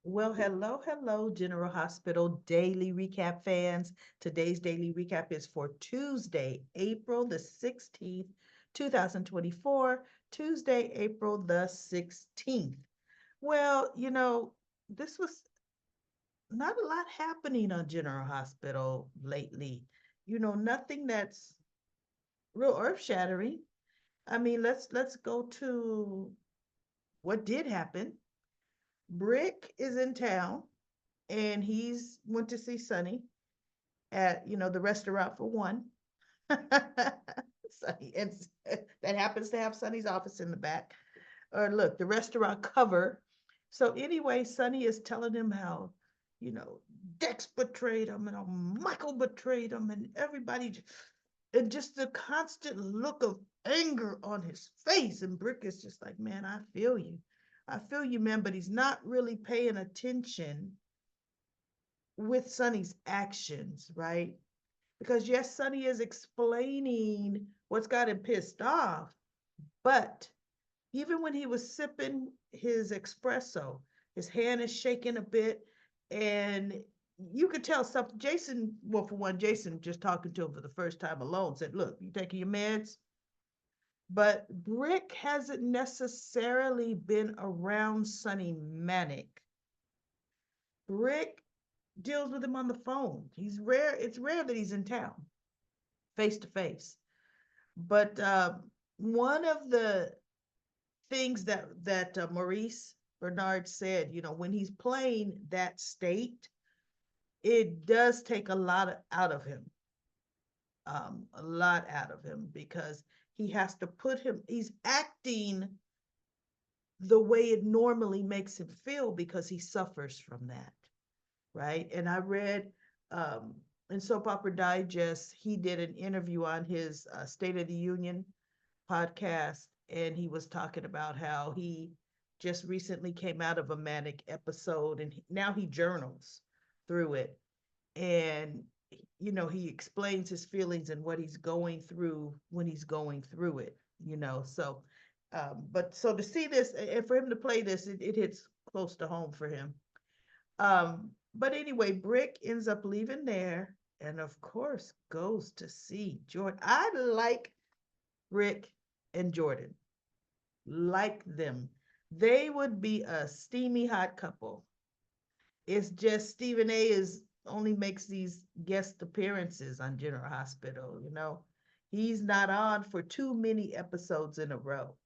Well, hello, General Hospital Daily Recap fans. Today's daily recap is for Tuesday, April the 16th, 2024. Tuesday, April the 16th. Well, this was not a lot happening on General Hospital lately. Nothing that's real earth-shattering. I mean, let's go to what did happen. Brick is in town and he's went to see Sonny at the restaurant for one. Sonny, and that happens to have Sonny's office in the back. Or look, the restaurant cover. So anyway, Sonny is telling him how, you know, Dex betrayed him and Michael betrayed him and everybody, and just the constant look of anger on his face. And Brick is just like, man, I feel you. I feel you, man, but he's not really paying attention with Sonny's actions, right? Because yes, Sonny is explaining what's got him pissed off, but even when he was sipping his espresso, his hand is shaking a bit, and you could tell something. Jason, well, for one, Jason just talking to him for the first time alone said, "Look, you taking your meds?" But Brick hasn't necessarily been around Sonny manic. Brick deals with him on the phone. He's rare. It's rare that he's in town face to face. But one of the things that Maurice Bernard said, when he's playing that state, it does take out of him, a lot out of him because he has to put him. He's acting the way it normally makes him feel because he suffers from that, right? And I read in Soap Opera Digest, he did an interview on his State of the Union podcast, and he was talking about how he just recently came out of a manic episode, and now he journals through it, and he explains his feelings and what he's going through when he's going through it. So, but so to see this and for him to play this, it hits close to home for him. But anyway, Brick ends up leaving there and of course goes to see Jordan. I like Brick and Jordan. Like them. They would be a steamy hot couple. It's just Stephen A is only makes these guest appearances on General Hospital. He's not on for too many episodes in a row.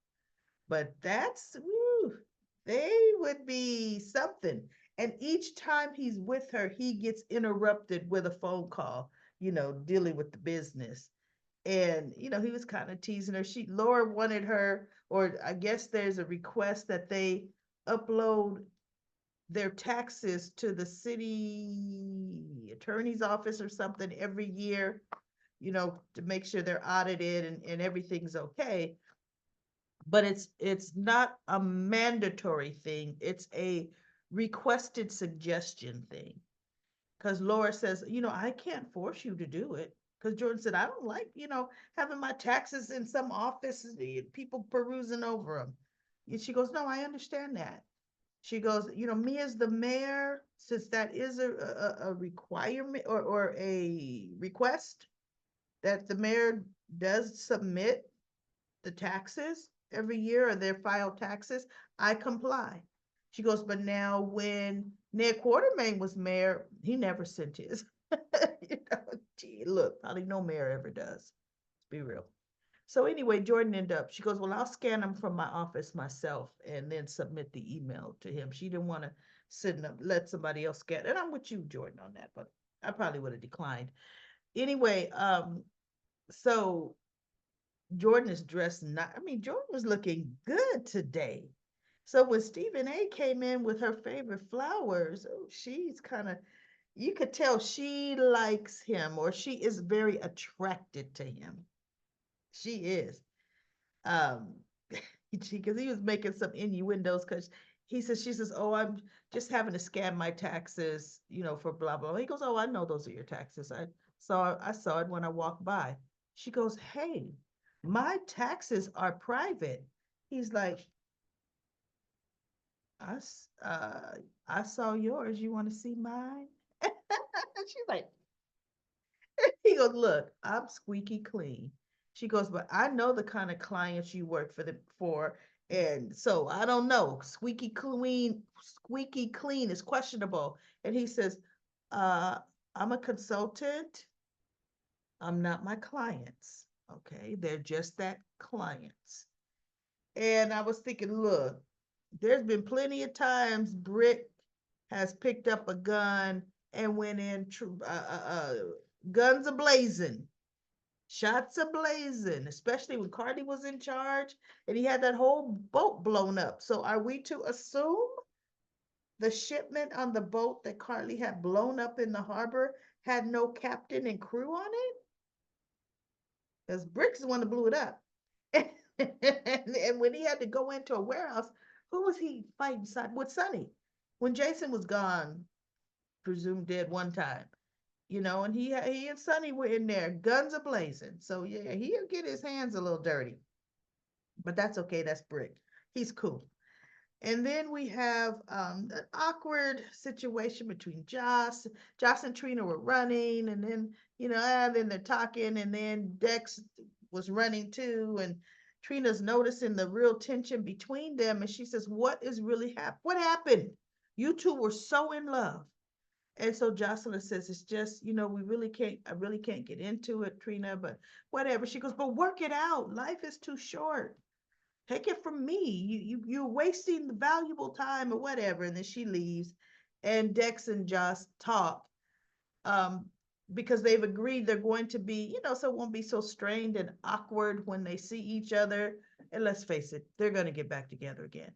But that's woo, they would be something. And each time he's with her, he gets interrupted with a phone call, dealing with the business. And he was kind of teasing her. Laura wanted her, or I guess there's a request that they upload their taxes to the city attorney's office or something every year, to make sure they're audited and everything's okay. But it's not a mandatory thing. It's a requested suggestion thing. Because Laura says, I can't force you to do it. Because Jordan said, I don't like, having my taxes in some office, people perusing over them. And she goes, no, I understand that. She goes, me as the mayor, since that is a requirement or a request that the mayor does submit the taxes every year or their filed taxes, I comply. She goes, but now when Ned Quartermain was mayor, he never sent his. Gee, look, probably no mayor ever does. Let's be real. So anyway, Jordan ended up, she goes, well, I'll scan them from my office myself and then submit the email to him. She didn't want to let somebody else scan. And I'm with you, Jordan, on that, but I probably would have declined. Anyway, so Jordan is dressed not, I mean, Jordan was looking good today. So when Stephen A came in with her favorite flowers, oh, she's kind of, you could tell she likes him or she is very attracted to him. She is. Um, because he was making some innuendos because she says, oh, I'm just having to scan my taxes, for blah, blah. He goes, oh, I know those are your taxes. I saw it when I walked by. She goes, hey, my taxes are private. He's like, I, I saw yours. You want to see mine? She's like, he goes, look, I'm squeaky clean. She goes, but I know the kind of clients you work for, and so I don't know. Squeaky clean is questionable. And he says, uh, I'm a consultant. I'm not my clients. Okay, they're just that clients. And I was thinking, look, there's been plenty of times Britt has picked up a gun and went in, guns a blazing, shots a blazing, especially when Cardi was in charge and he had that whole boat blown up. So are we to assume the shipment on the boat that Carly had blown up in the harbor had no captain and crew on it? Because Brick's the one that blew it up. And when he had to go into a warehouse, who was he fighting side with? Sonny. When Jason was gone, presumed dead one time, and he and Sonny were in there, guns a blazing. So yeah, he'll get his hands a little dirty, but that's okay. That's Brick. He's cool. And then we have an awkward situation between Joss. Joss and Trina were running, and then then they're talking, and then Dex was running too, and Trina's noticing the real tension between them, and she says, "What is really What happened? You two were so in love." And so Jocelyn says, "It's just, we really can't. I really can't get into it, Trina, but whatever." She goes, "But work it out. Life is too short. Take it from me. You're wasting the valuable time or whatever." And then she leaves, and Dex and Joss talk, um, because they've agreed they're going to be, so it won't be so strained and awkward when they see each other. And let's face it, they're going to get back together again.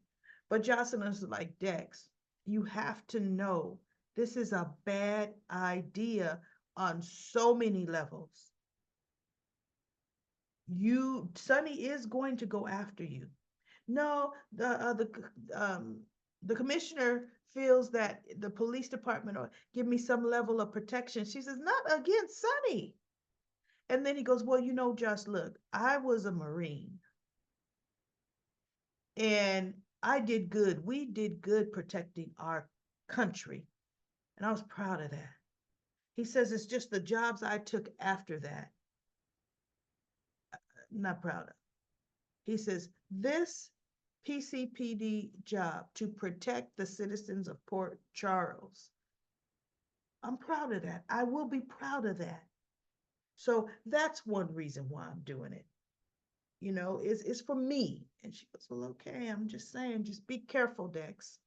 But Jocelyn's like, Dex, you have to know this is a bad idea on so many levels. Sonny is going to go after you. No, the commissioner feels that the police department will give me some level of protection. She says, not against Sonny. And then he goes, well, Josh, look, I was a Marine and I did good. We did good protecting our country. And I was proud of that. He says, it's just the jobs I took after that, not proud of. He says, this PCPD job to protect the citizens of Port Charles, I'm proud of that. I will be proud of that. So that's one reason why I'm doing it. It's for me. And she goes, well, okay, I'm just saying, just be careful, Dex.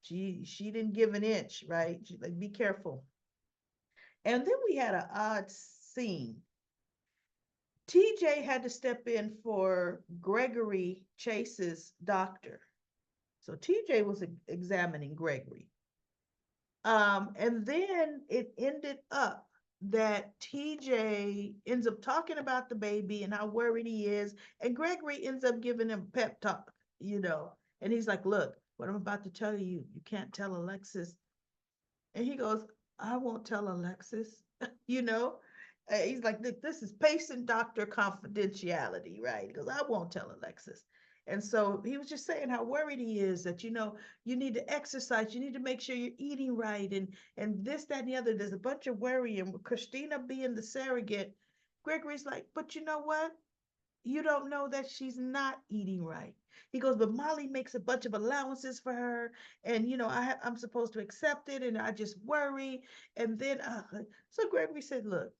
She didn't give an inch, right? She's like, be careful. And then we had an odd scene. TJ had to step in for Gregory Chase's doctor. So TJ was examining Gregory. And then it ended up that TJ ends up talking about the baby and how worried he is. And Gregory ends up giving him a pep talk, and he's like, look, what I'm about to tell you, you can't tell Alexis. And he goes, I won't tell Alexis, you know. He's like, look, this is patient doctor confidentiality, right? He goes, I won't tell Alexis. And so he was just saying how worried he is that, you need to exercise, you need to make sure you're eating right, and this, that, and the other. There's a bunch of worry. And with Christina being the surrogate, Gregory's like, but you know what? You don't know that she's not eating right. He goes, but Molly makes a bunch of allowances for her, and I'm supposed to accept it, and I just worry. And then, so Gregory said, look,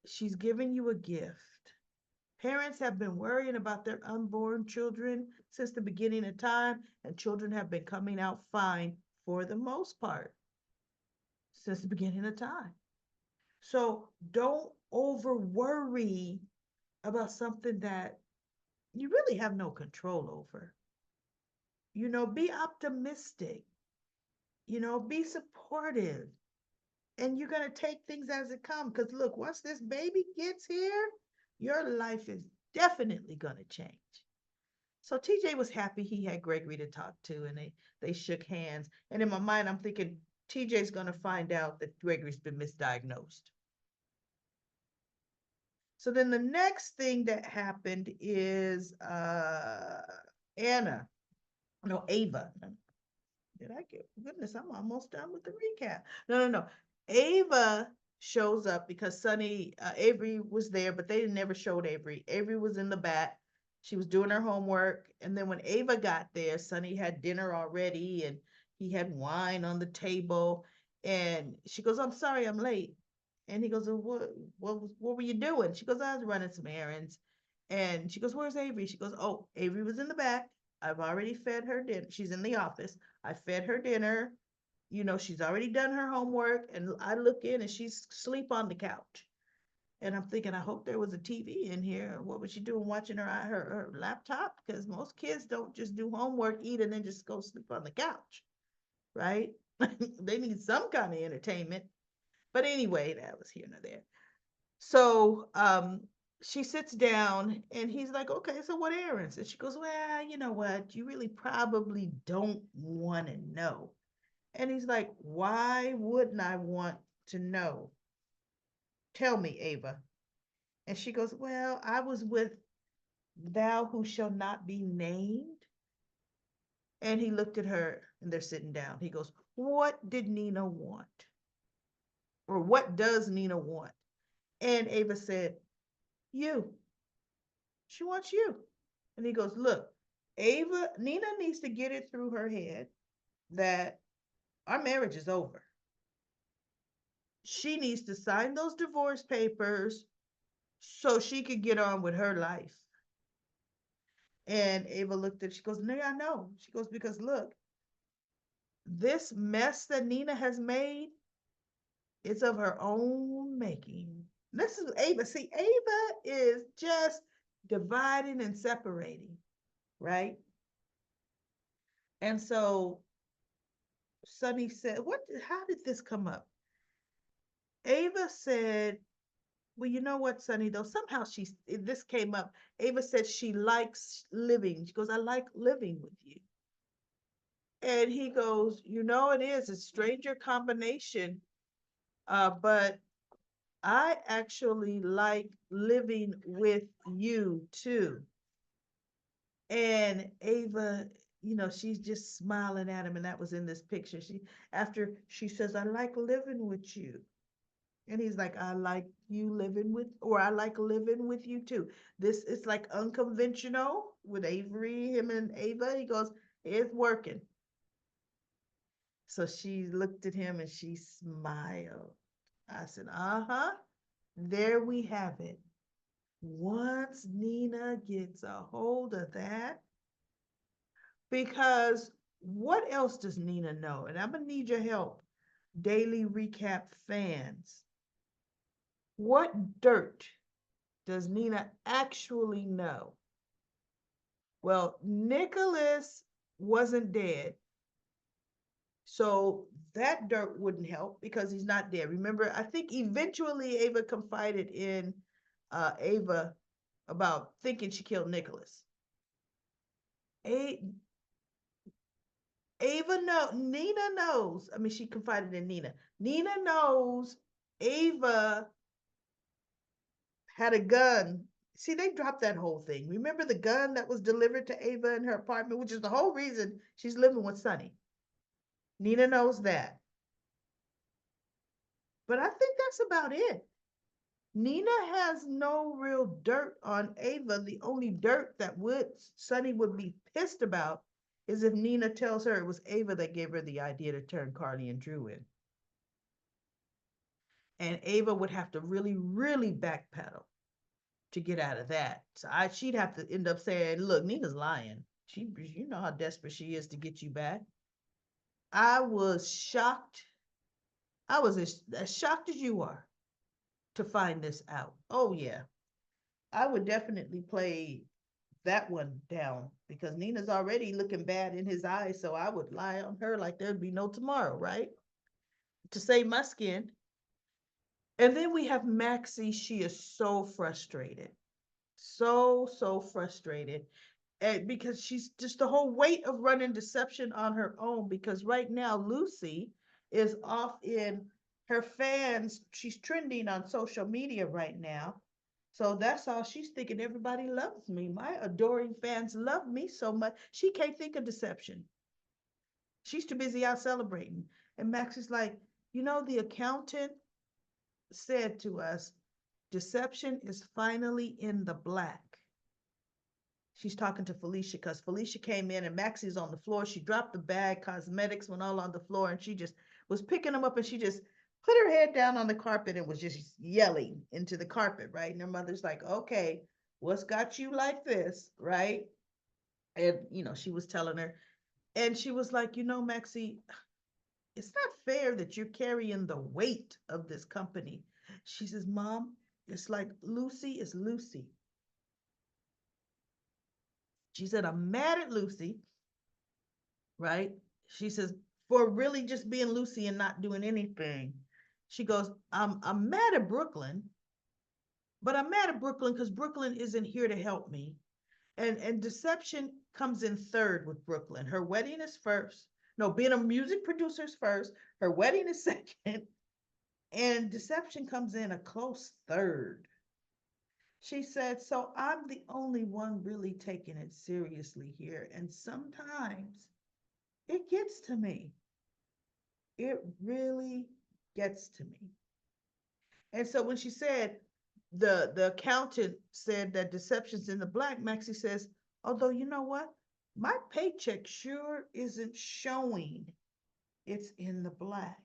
she's giving you a gift. Parents have been worrying about their unborn children since the beginning of time, and children have been coming out fine for the most part since the beginning of time. So don't over worry about something that you really have no control over. Be optimistic, be supportive, and you're going to take things as it comes. Because look, once this baby gets here, your life is definitely going to change. So TJ was happy he had Gregory to talk to, and they shook hands. And in my mind, I'm thinking TJ's going to find out that Gregory's been misdiagnosed. So then the next thing that happened is Anna No, Ava. Did I get, goodness, I'm almost done with the recap. No, no, no. Ava shows up because Sunny, Avery was there, but they never showed Avery. Avery was in the back. She was doing her homework. And then when Ava got there, Sunny had dinner already and he had wine on the table. And she goes, I'm sorry, I'm late. And he goes, what were you doing? She goes, I was running some errands. And she goes, where's Avery? She goes, oh, Avery was in the back. I've already fed her dinner. She's in the office. I fed her dinner. You know, she's already done her homework. And I look in and she's asleep on the couch. And I'm thinking, I hope there was a TV in here. What was she doing watching her laptop? Because most kids don't just do homework, eat, and then just go sleep on the couch, right? They need some kind of entertainment. But anyway, that was here and there. So she sits down and he's like, okay, so what errands? And she goes, well, you know what? You really probably don't want to know. And he's like, why wouldn't I want to know? Tell me, Ava. And she goes, well, I was with thou who shall not be named. And he looked at her and they're sitting down. He goes, what did Nina want? Or what does Nina want? And Ava said, you. She wants you. And he goes, look, Nina needs to get it through her head that our marriage is over. She needs to sign those divorce papers so she could get on with her life. And Ava looked at, she goes, no, I know. She goes, because look, this mess that Nina has made, it's of her own making. This is Ava. See, Ava is just dividing and separating, right? And so Sunny said, what, how did this come up? Ava said, well, you know what, Sunny, though, somehow this came up. Ava said she likes living. She goes, I like living with you. And he goes, you know, it is a stranger combination, but I actually like living with you too. And Ava, you know, she's just smiling at him, and that was in this picture. After she says, I like living with you. And he's like, I like you living with, or I like living with you too. This is like unconventional with Avery, him and Ava. He goes, it's working. So she looked at him and she smiled. I said, uh-huh, there we have it. Once Nina gets a hold of that, because what else does Nina know? And I'm gonna need your help, Daily Recap fans. What dirt does Nina actually know? Well, Nicholas wasn't dead. So that dirt wouldn't help because he's not dead. Remember, I think eventually Ava confided in Ava about thinking she killed Nicholas. A- Ava no, Nina knows. I mean, she confided in Nina. Nina knows Ava had a gun. See, they dropped that whole thing. Remember the gun that was delivered to Ava in her apartment, which is the whole reason she's living with Sonny. Nina knows that. But I think that's about it. Nina has no real dirt on Ava. The only dirt that Sonny would be pissed about is if Nina tells her it was Ava that gave her the idea to turn Carly and Drew in. And Ava would have to really, really backpedal to get out of that. So she'd have to end up saying, look, Nina's lying. You know how desperate she is to get you back. I was shocked. I was as shocked as you are to find this out. Oh, yeah. I would definitely play that one down because Nina's already looking bad in his eyes. So I would lie on her like there'd be no tomorrow, right? To save my skin. And then we have Maxie. She is so frustrated. So frustrated. And because she's just the whole weight of running deception on her own. Because right now, Lucy is off in her fans. She's trending on social media right now So that's all she's thinking. Everybody loves me. My adoring fans love me so much. She can't think of deception. She's too busy out celebrating. And Max is like, the accountant said to us, deception is finally in the black. She's talking to Felicia because Felicia came in and Maxie's on the floor. She dropped the bag, cosmetics went all on the floor, and she just was picking them up and she just put her head down on the carpet and was just yelling into the carpet, right? And her mother's like, okay, what's got you like this, right? And, she was telling her, and she was like, Maxie, it's not fair that you're carrying the weight of this company. She says, Mom, it's like Lucy is Lucy. She said, I'm mad at Lucy, right? She says, for really just being Lucy and not doing anything. She goes, I'm mad at Brooklyn, but I'm mad at Brooklyn because Brooklyn isn't here to help me. And deception comes in third with Brooklyn. Her wedding is first. No, being a music producer is first. Her wedding is second. And deception comes in a close third. She said, so I'm the only one really taking it seriously here. And sometimes it gets to me. It really gets to me. And so when she said the accountant said that deception's in the black, Maxie says, although you know what? My paycheck sure isn't showing it's in the black.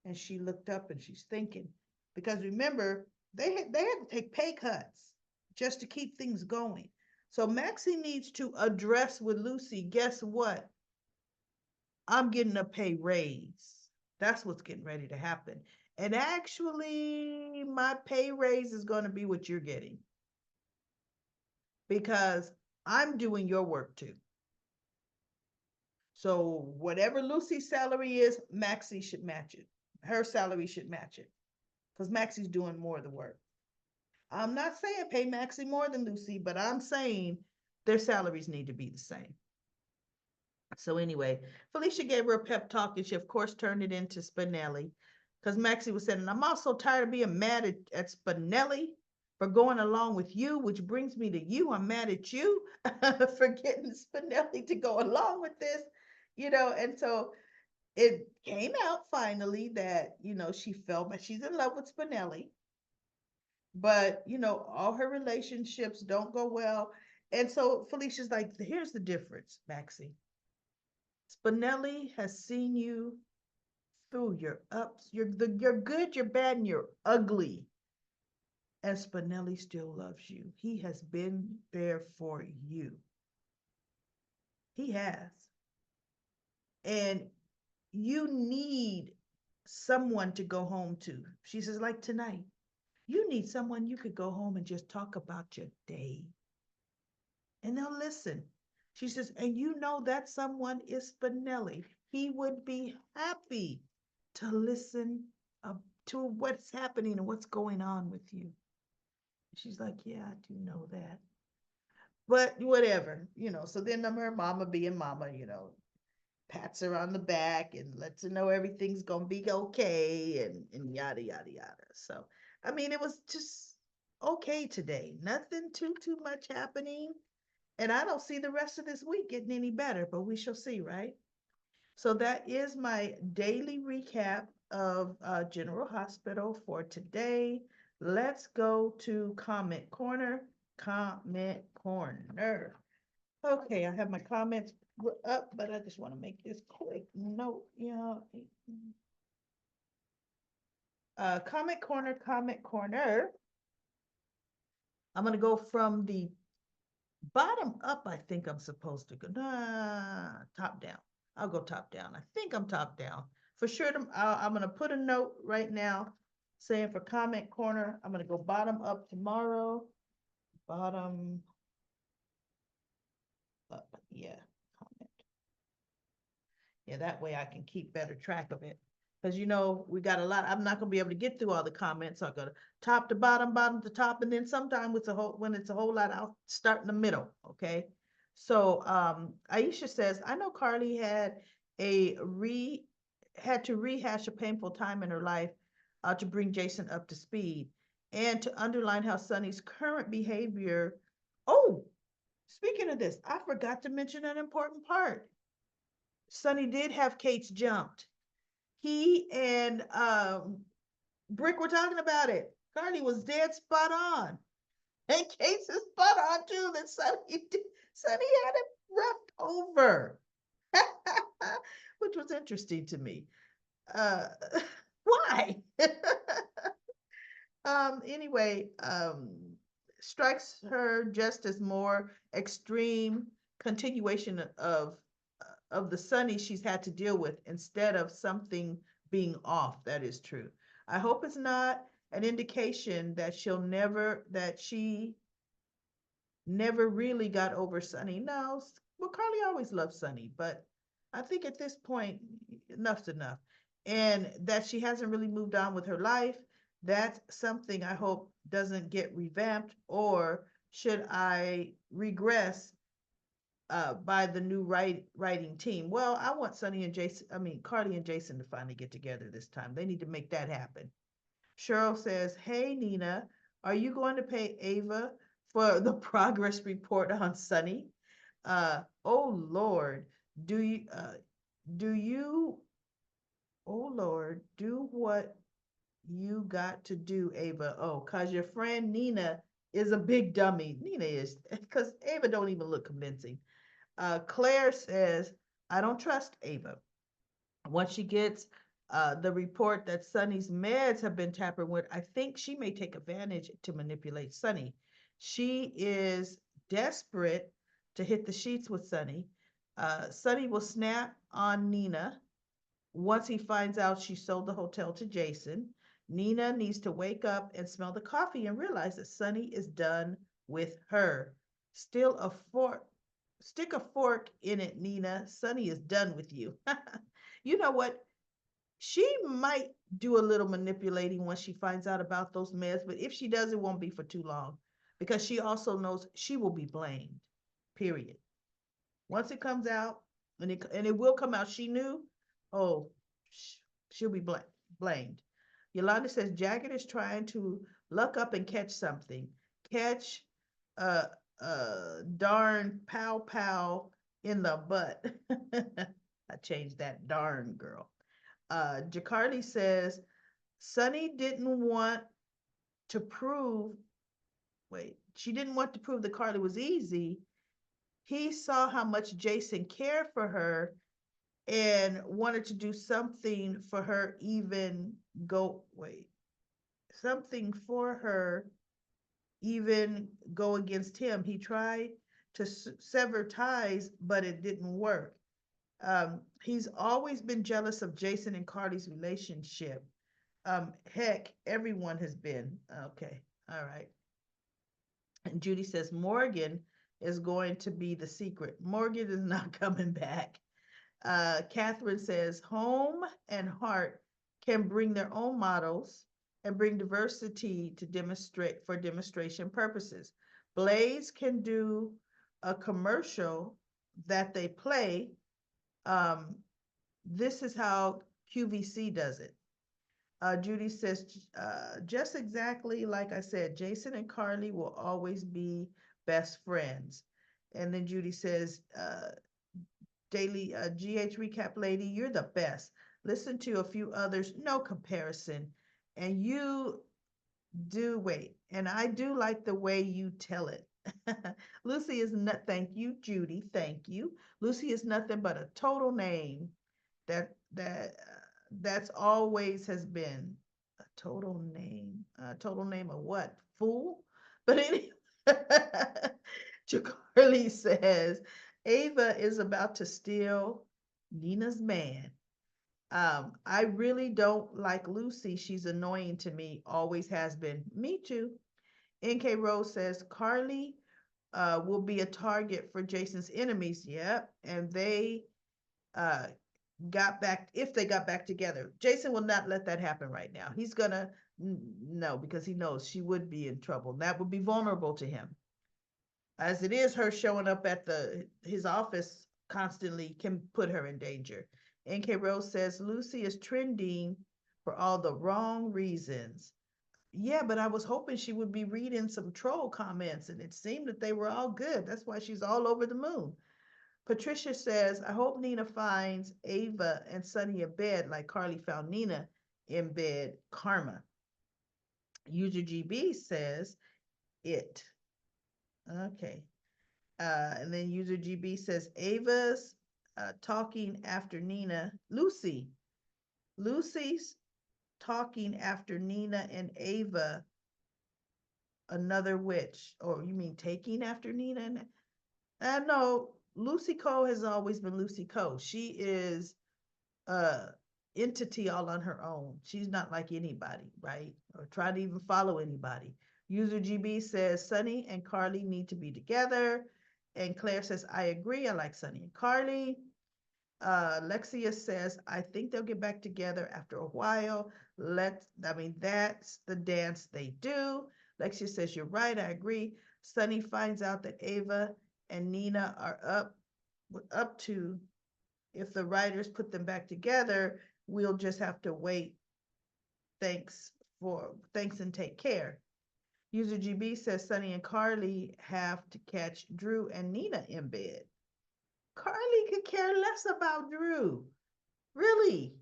And she looked up and she's thinking, because remember, they had to take pay cuts just to keep things going. So Maxie needs to address with Lucy, guess what? I'm getting a pay raise. That's what's getting ready to happen. And actually, my pay raise is going to be what you're getting because I'm doing your work too. So whatever Lucy's salary is, Maxie should match it. Her salary should match it because Maxie's doing more of the work. I'm not saying pay Maxie more than Lucy, but I'm saying their salaries need to be the same. So anyway, Felicia gave her a pep talk and she of course turned it into Spinelli because Maxie was saying, I'm also tired of being mad at Spinelli for going along with you, which brings me to you. I'm mad at you for getting Spinelli to go along with this, and so it came out finally that, she felt, but she's in love with Spinelli, but, all her relationships don't go well. And so Felicia's like, here's the difference, Maxie. Spinelli has seen you through your ups, you're good, you're bad, and you're ugly. And Spinelli still loves you. He has been there for you. He has. And you need someone to go home to. She says, like tonight, you need someone you could go home and just talk about your day. And they'll listen. She says, and that someone is Spinelli. He would be happy to listen to what's happening and what's going on with you. She's like, yeah, I do know that. But whatever, so then her mama being mama, pats her on the back and lets her know everything's gonna be okay and yada yada yada. So I mean it was just okay today. Nothing too much happening. And I don't see the rest of this week getting any better, but we shall see, right? So that is my daily recap of General Hospital for today. Let's go to comment corner. Comment corner. Okay, I have my comments up, but I just want to make this quick note. Comment corner, comment corner. I'm going to go from the bottom up. I think I'm supposed to go top down. I'll go top down. I think I'm top down. For sure, I'm going to put a note right now saying for comment corner, I'm going to go bottom up tomorrow. Bottom up. Yeah. Comment. Yeah, that way I can keep better track of it. Because we got a lot. I'm not gonna be able to get through all the comments. So I go to top to bottom, bottom to top, and then sometimes when it's a whole lot, I'll start in the middle. Okay. So Aisha says, I know Carly had to rehash a painful time in her life to bring Jason up to speed. and to underline how Sonny's current behavior. Oh, speaking of this, I forgot to mention an important part. Sonny did have Kate's jumped. He and Brick were talking about it. Carly was dead spot on. And Kate's is spot on too. That Sonny had it roughed over, which was interesting to me. Uh, why? Anyway, strikes her just as more extreme continuation of the Sunny she's had to deal with instead of something being off. That is true. I hope it's not an indication that she never really got over Sunny. No, well, Carly always loved Sunny, but I think at this point, enough's enough. And that she hasn't really moved on with her life. That's something I hope doesn't get revamped, or should I regress by the new writing team? Well, I want Carly and Jason to finally get together this time. They need to make that happen. Cheryl says, "Hey, Nina, are you going to pay Ava for the progress report on Sunny? Oh Lord, do do you, oh Lord, do what you got to do, Ava. Oh, cause your friend Nina is a big dummy. Nina is, because Ava don't even look convincing." Claire says, "I don't trust Ava. Once she gets the report that Sunny's meds have been tampered with, I think she may take advantage to manipulate Sunny. She is desperate to hit the sheets with Sunny. Sunny will snap on Nina once he finds out she sold the hotel to Jason. Nina needs to wake up and smell the coffee and realize that Sunny is done with her. Still a fork, Stick a fork in it, Nina. Sunny is done with you." You know what? She might do a little manipulating once she finds out about those meds, but if she does, it won't be for too long because she also knows she will be blamed. Period. Once it comes out, and it will come out, she knew. Oh, she'll be blamed. Yolanda says Jagged is trying to luck up and catch something. Catch a darn pow pow in the butt. I changed that, darn girl. Jacardi says Sunny didn't want to prove, she didn't want to prove that Carly was easy. He saw how much Jason cared for her and wanted to do something for her, even go, something for her, even go against him. He tried to sever ties, but it didn't work. He's always been jealous of Jason and Carly's relationship. Heck, everyone has been. Okay, all right. And Judy says Morgan is going to be the secret. Morgan is not coming back. Catherine says home and heart can bring their own models and bring diversity to demonstrate for demonstration purposes. Blaze can do a commercial that they play. Um, this is how QVC does it. Judy says, just exactly like I said, Jason and Carly will always be best friends. And then Judy says, daily GH recap lady, you're the best. Listen to a few others, no comparison. And you do wait. And I do like the way you tell it. Lucy is not, thank you, Judy. Thank you. Lucy is nothing but a total name that's always has been a total name of what? Fool? But anyway, Jacarly says Ava is about to steal Nina's man. I really don't like Lucy. She's annoying to me, always has been. Me too. NK Rose says Carly will be a target for Jason's enemies. Yep. And they uh, got back, if they got back together. Jason will not let that happen right now. He's gonna, no, because he knows she would be in trouble. That would be vulnerable to him. As it is, her showing up at his office constantly can put her in danger. NK Rose says Lucy is trending for all the wrong reasons. Yeah, but I was hoping she would be reading some troll comments, and it seemed that they were all good. That's why she's all over the moon. Patricia says, I hope Nina finds Ava and Sunny in bed like Carly found Nina in bed. Karma. User GB says, it. Okay. And then user GB says, Ava's talking after Nina. Lucy's talking after Nina and Ava, another witch. Or you mean taking after Nina? No, Lucy Coe has always been Lucy Coe. She is a entity all on her own. She's not like anybody, right? Or try to even follow anybody. User GB says Sunny and Carly need to be together. And Claire says, I agree. I like Sunny and Carly. Lexia says, I think they'll get back together after a while. That's the dance they do. Lexia says, you're right. I agree. Sunny finds out that Ava and Nina are up to, if the writers put them back together, we'll just have to wait. Thanks and take care. User GB says Sunny and Carly have to catch Drew and Nina in bed. Carly could care less about Drew. Really.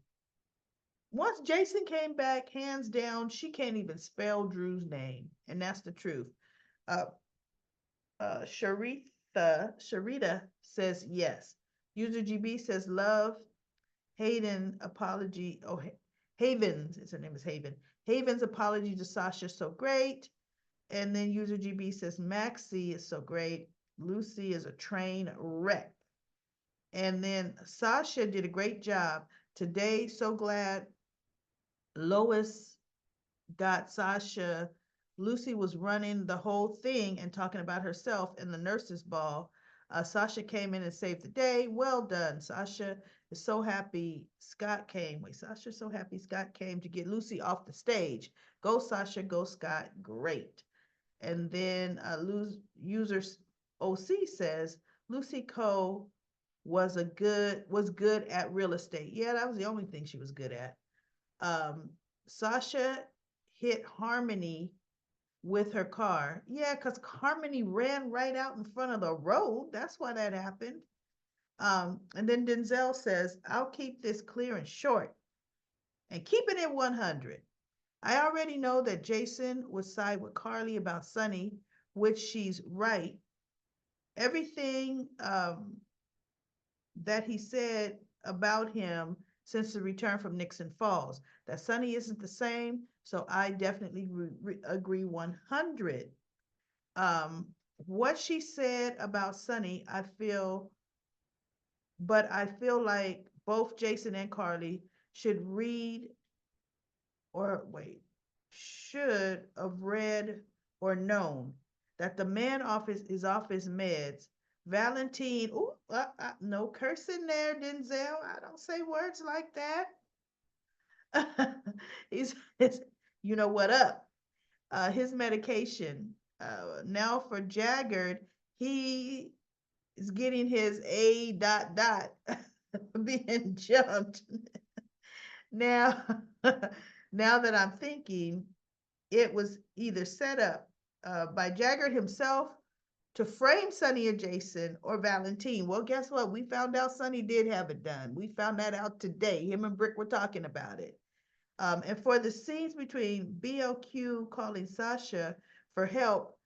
Once Jason came back, hands down, she can't even spell Drew's name. And that's the truth. Uh, Sharita says yes. User GB says love. Hayden apology. Oh, Havens, her name is Haven. Haven's apology to Sasha so great. And then user GB says Maxie is so great. Lucy is a train wreck. And then Sasha did a great job today. So glad Lois got Sasha. Lucy was running the whole thing and talking about herself in the nurses' ball. Sasha came in and saved the day. Well done. Sasha is so happy Scott came. Wait, Sasha's so happy Scott came to get Lucy off the stage. Go, Sasha. Go, Scott. Great. And then user OC says Lucy Coe was good at real estate. Yeah, that was the only thing she was good at. Sasha hit Harmony with her car. Yeah, because Harmony ran right out in front of the road. That's why that happened. And then Denzel says, I'll keep this clear and short and keep it at 100. I already know that Jason would side with Carly about Sunny, which she's right. Everything that he said about him since the return from Nixon Falls, that Sunny isn't the same. So I definitely agree 100. What she said about Sunny, I feel like both Jason and Carly should read or wait, should have read or known that the man office is off his meds. Valentine, no cursing there, Denzel. I don't say words like that. He's you know what up. His medication. Now for Jaggard, he is getting his A dot dot being jumped. Now, now that I'm thinking, it was either set up by Jaggard himself to frame Sonny and Jason or Valentine. Well, guess what? We found out Sonny did have it done. We found that out today. Him and Brick were talking about it. And for the scenes between BLQ calling Sasha for help,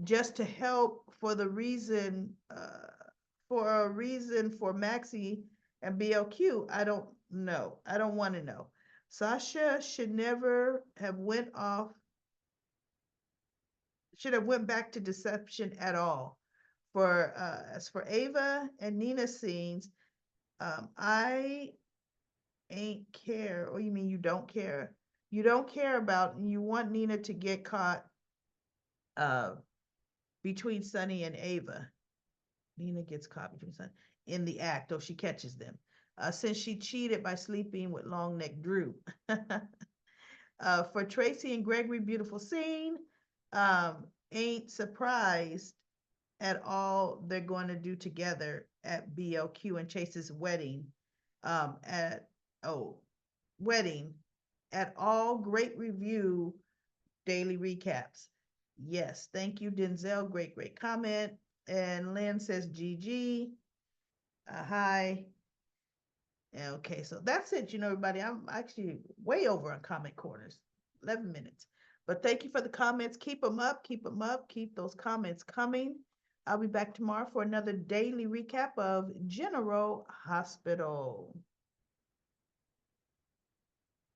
just to help for a reason for Maxie and BLQ, I don't know. I don't want to know. Sasha should have went back to deception at all. For as for Ava and Nina's scenes, I ain't care. Or you mean you don't care? You don't care about, and you want Nina to get caught uh, between Sunny and Ava. Nina gets caught between Sunny in the act, or she catches them. Since she cheated by sleeping with long neck Drew. For Tracy and Gregory, beautiful scene. Ain't surprised at all they're going to do together at BLQ and Chase's wedding. At wedding at all, great review daily recaps. Yes, thank you, Denzel. Great, great comment. And Lynn says GG. Hi. Okay, so that's it, everybody. I'm actually way over on comment corners, 11 minutes. But thank you for the comments. Keep them up, keep them up, keep those comments coming. I'll be back tomorrow for another daily recap of General Hospital.